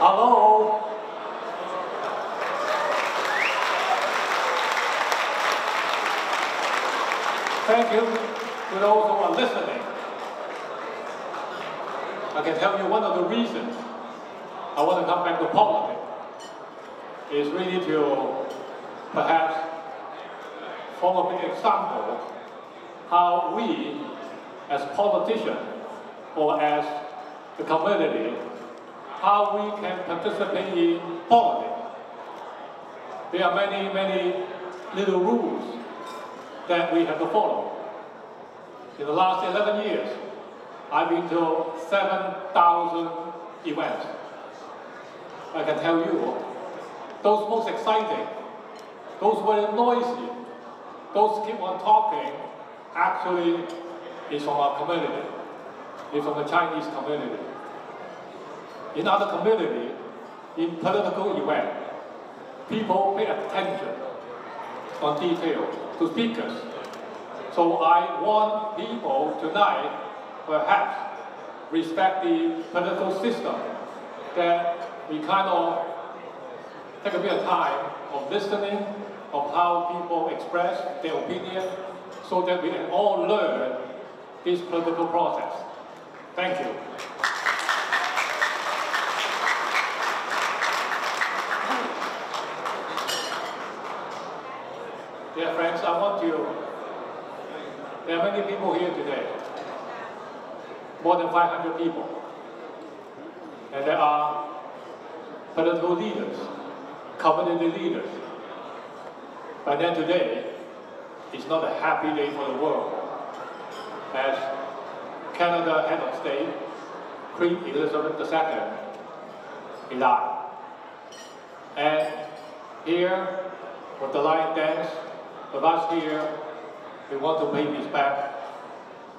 Hello. Thank you to those who are listening. I can tell you one of the reasons I want to come back to politics is really to perhaps form a big example how we as politicians or as the community, how we can participate in politics. There are many little rules that we have to follow. In the last 11 years, I've been to 7,000 events. I can tell you, those most exciting, those very noisy, those keep on talking, actually is from our community. It's from the Chinese community. In other community, in political events, people pay attention on detail to speakers. So I want people tonight, perhaps, respect the political system, that we kind of take a bit of time of listening of how people express their opinion, so that we can all learn this political process. Thank you. Dear friends, I want you, there are many people here today, more than 500 people, and there are political leaders, community leaders. But then today, it's not a happy day for the world, as Canada head of state, Queen Elizabeth II, died. And here, with the lion dance, with us here, we want to pay respect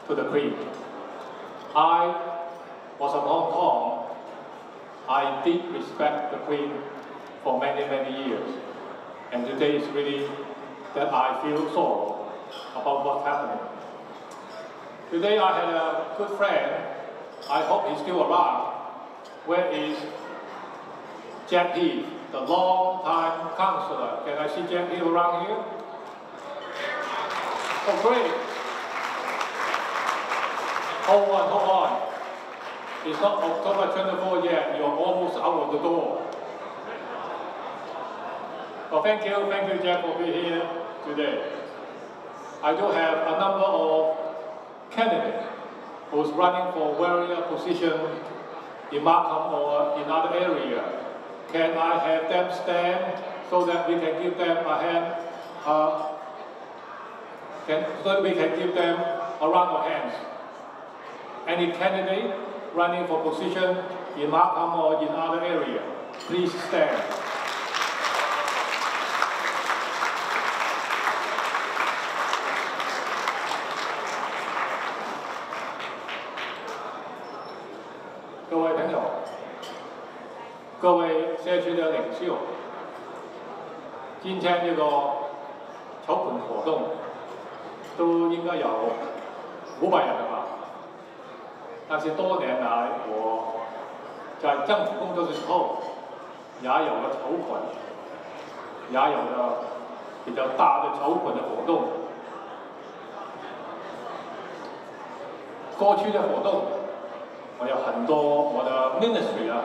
to the Queen. I was from Hong Kong. I did respect the Queen for many years. And today is really that I feel sorrow about what's happening. Today I had a good friend, I hope he's still around. Where is Jack Heath, the long-time councillor? Can I see Jack Heath around here? Oh, great. Hold on. It's not October 24 yet, you're almost out of the door. Well, thank you Jack for being here today. I do have a number of candidates who's running for various positions in Markham or in other area. Can I have them stand so that we can give them a hand, so that we can give them a round of hands? Any candidate running for position in Markham or in other area, please stand.各位社区的领袖，今天这个筹款活动都应该有500人了吧？但是多年来我在政府工作的时候，也有了筹款，也有了比较大的筹款的活动。过去的活动，我有很多我的 ministry 啊。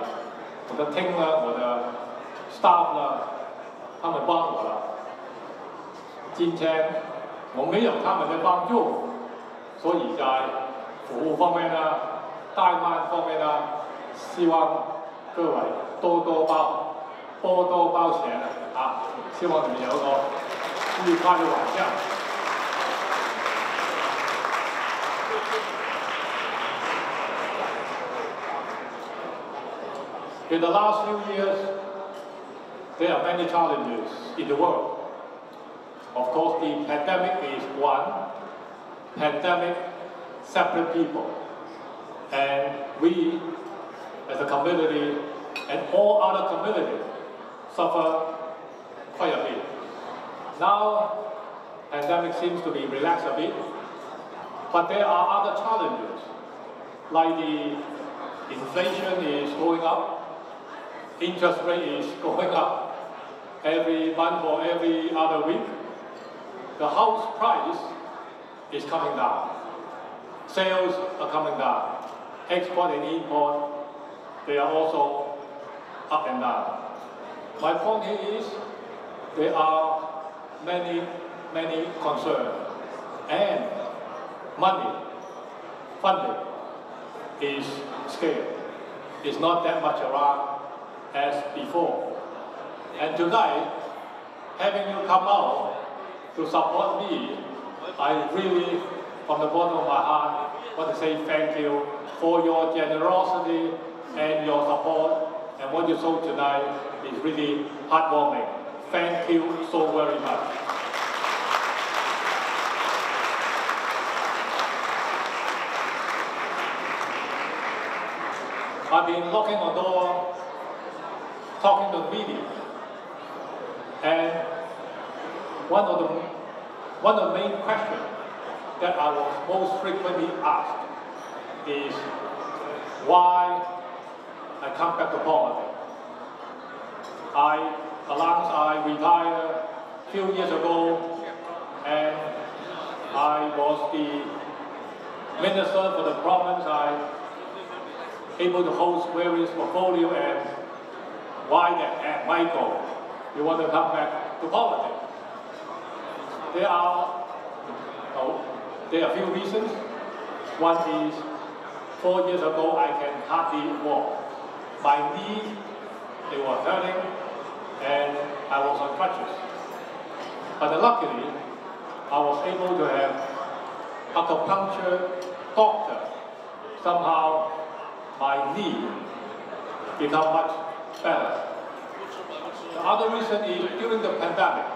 我的 team 呢，我的 staff 呢，他们帮我了。今天我没有他们的帮助，所以在服务方面呢，怠慢方面呢，希望各位多多包涵啊！希望你们有一个愉快的晚上。In the last few years, there are many challenges in the world. Of course, the pandemic is one. Pandemic separate people. And we, as a community, and all other communities, suffer quite a bit. Now, pandemic seems to be relaxed a bit, but there are other challenges, like the inflation is going up, interest rate is going up every month or every other week. The house price is coming down. Sales are coming down. Export and import, they are also up and down. My point here is there are many concerns, and money, funding is scarce. It's not that much around as before. And tonight, having you come out to support me, I really, from the bottom of my heart, want to say thank you for your generosity and your support. And what you saw tonight is really heartwarming. Thank you so very much. I've been knocking on the door, talking to the media, and one of the main questions that I was most frequently asked is why I come back to politics. I retired a few years ago, and I was the minister for the province. I able to host various portfolio, and why that? And Michael, you want to come back to politics? There are a few reasons. One is 4 years ago I can hardly walk. My knees, they were hurting, and I was on crutches. But luckily, I was able to have acupuncture doctor. Somehow, my knee become much better. The other reason is during the pandemic,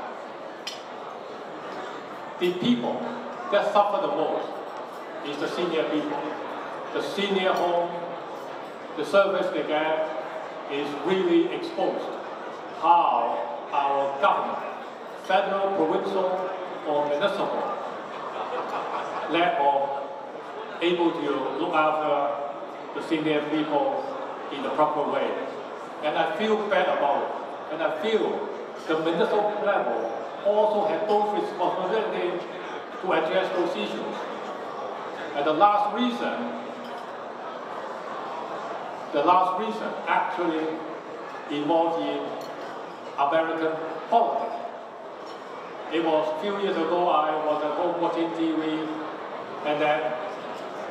the people that suffer the most is the senior people. The senior home, the service they get is really exposed. How our government, federal, provincial, or municipal, lack of able to look after the senior people in the proper way. And I feel bad about it. And I feel the municipal level also have those responsibilities to address those issues. And the last reason actually involved in American politics. It was a few years ago, I was at home watching TV, and then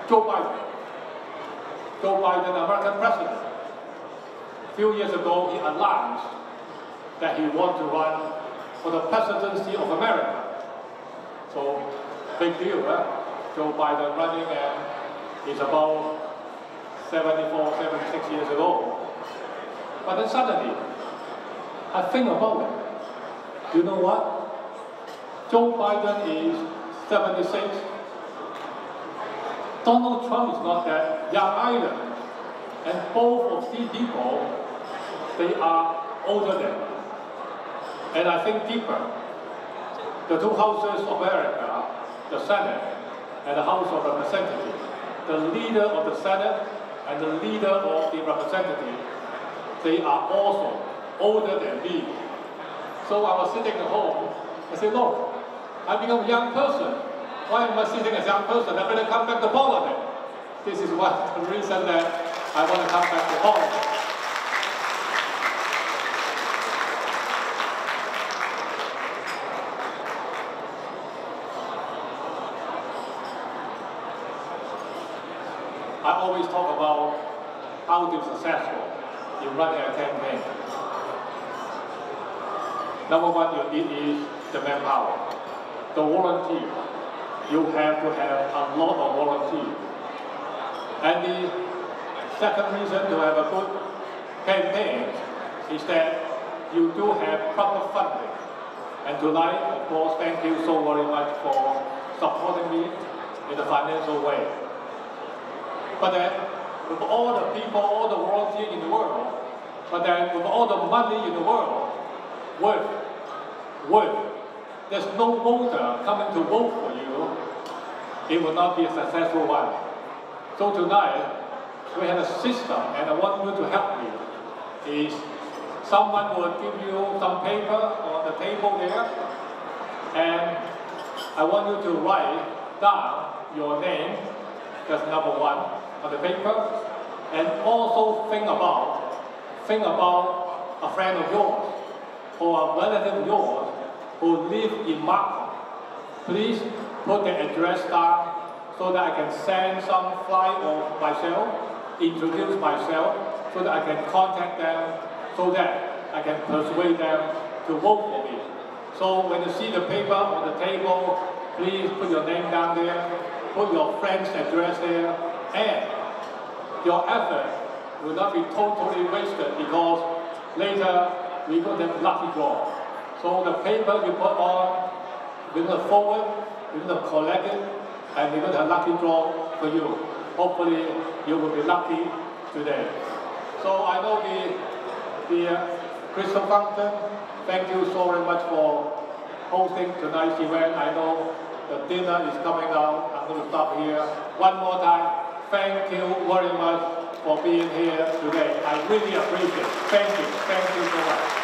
Joe Biden, American president. A few years ago, he announced that he wants to run for the presidency of America. So, big deal, right? Joe Biden running, and he's about 74, 76 years old. But then suddenly, I think about it. You know what? Joe Biden is 76. Donald Trump is not that young either. And both of these people, they are older than me. And I think deeper. The two houses of America, the Senate and the House of Representatives, the leader of the Senate and the leader of the Representatives, they are also older than me. So I was sitting at home, I said, look, I become a young person. Why am I sitting as a young person? I better come back to politics. This is one of the reasons that I want to come back to politics. I always talk about how to be successful in running a campaign. Number one, you need the manpower. The volunteer. You have to have a lot of volunteers. And the second reason to have a good campaign is that you do have proper funding. And tonight, of course, thank you so very much for supporting me in a financial way. But then, with all the people, all the volunteers in the world, but then with all the money in the world, work. There's no voter coming to vote for you, it will not be a successful one. So tonight, we have a system, and I want you to help me, is someone will give you some paper on the table there, and I want you to write down your name, that's number one, on the paper, and also think about a friend of yours or a relative of yours who live in Macau. Please put the address down so that I can send some flyer of myself, introduce myself, so that I can contact them, so that I can persuade them to vote for me. So when you see the paper on the table, please put your name down there, put your friend's address there, and your effort will not be totally wasted because later we go to lucky draw. So the paper you put on, we're going to forward, we're going to collect it, and we're going to have lucky draw for you. Hopefully you will be lucky today. So I know the Crystal Fountain, thank you so very much for hosting tonight's event. I know the dinner is coming out. I'm going to stop here. One more time, thank you very much for being here today. I really appreciate it. Thank you so much.